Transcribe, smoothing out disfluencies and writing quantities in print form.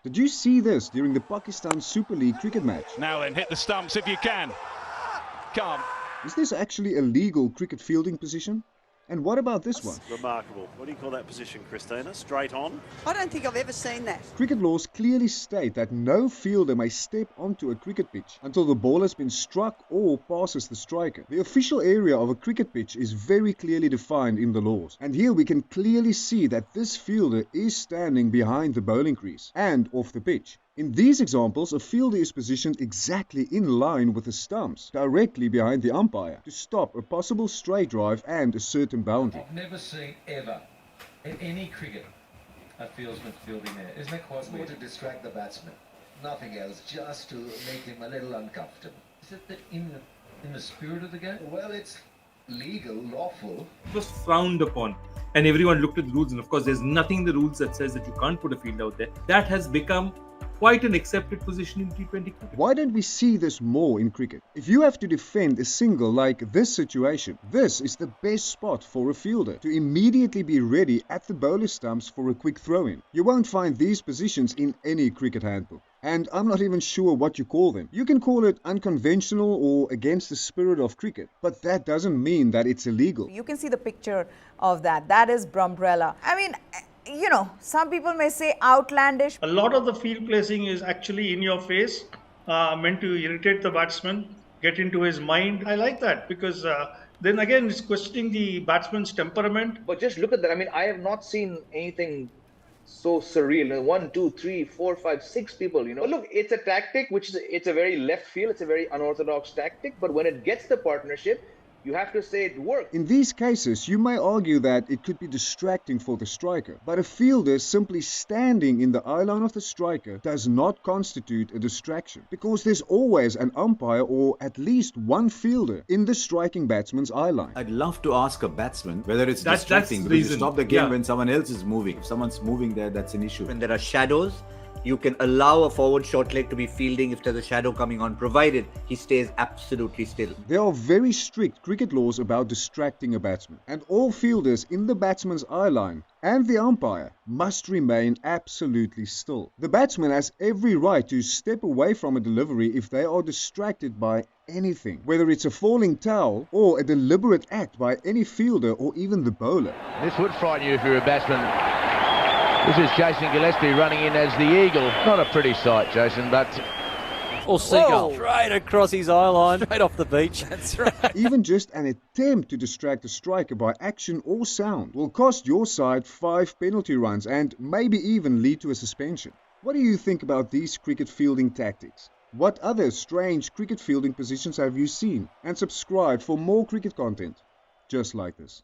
Did you see this during the Pakistan Super League cricket match? Now then, hit the stumps if you can. Come. Is this actually a legal cricket fielding position? And what about this one? Remarkable. What do you call that position, Christina? Straight on? I don't think I've ever seen that. Cricket laws clearly state that no fielder may step onto a cricket pitch until the ball has been struck or passes the striker. The official area of a cricket pitch is very clearly defined in the laws. And here we can clearly see that this fielder is standing behind the bowling crease and off the pitch. In these examples, a fielder is positioned exactly in line with the stumps, directly behind the umpire, to stop a possible straight drive and a certain boundary. I've never seen ever, in any cricket, a fieldsman fielding there. Isn't that quite weird? To distract the batsman. Nothing else, just to make him a little uncomfortable. Is it in the spirit of the game? Well, it's legal, lawful. It was frowned upon, and everyone looked at the rules, and of course there's nothing in the rules that says that you can't put a field out there. That has become quite an accepted position in T20 cricket. Why don't we see this more in cricket? If you have to defend a single like this situation, this is the best spot for a fielder to immediately be ready at the bowler stumps for a quick throw-in. You won't find these positions in any cricket handbook. And I'm not even sure what you call them. You can call it unconventional or against the spirit of cricket, but that doesn't mean that it's illegal. You can see the picture of that. That is Brumbrella. I mean, you know, some people may say outlandish. A lot of the field placing is actually in your face, meant to irritate the batsman, get into his mind. I like that because then again it's questioning the batsman's temperament. But just look at that. I mean, I have not seen anything so surreal. 1, 2, 3, 4, 5, 6 people, you know. But look, it's a tactic it's a very left field, it's a very unorthodox tactic, but when it gets the partnership, you have to say it worked. In these cases, you may argue that it could be distracting for the striker, but a fielder simply standing in the eye line of the striker does not constitute a distraction, because there's always an umpire or at least one fielder in the striking batsman's eye line. I'd love to ask a batsman whether it's distracting, because you stop the game when someone else is moving. If someone's moving there, that's an issue. When there are shadows, you can allow a forward short leg to be fielding if there's a shadow coming on, provided he stays absolutely still. There are very strict cricket laws about distracting a batsman, and all fielders in the batsman's eye line and the umpire must remain absolutely still. The batsman has every right to step away from a delivery if they are distracted by anything, whether it's a falling towel or a deliberate act by any fielder or even the bowler. This would frighten you if you're a batsman. This is Jason Gillespie running in as the Eagle. Not a pretty sight, Jason, but... Or Seagull. Straight across his eye line, straight off the beach. That's right. Even just an attempt to distract a striker by action or sound will cost your side 5 penalty runs and maybe even lead to a suspension. What do you think about these cricket fielding tactics? What other strange cricket fielding positions have you seen? And subscribe for more cricket content just like this.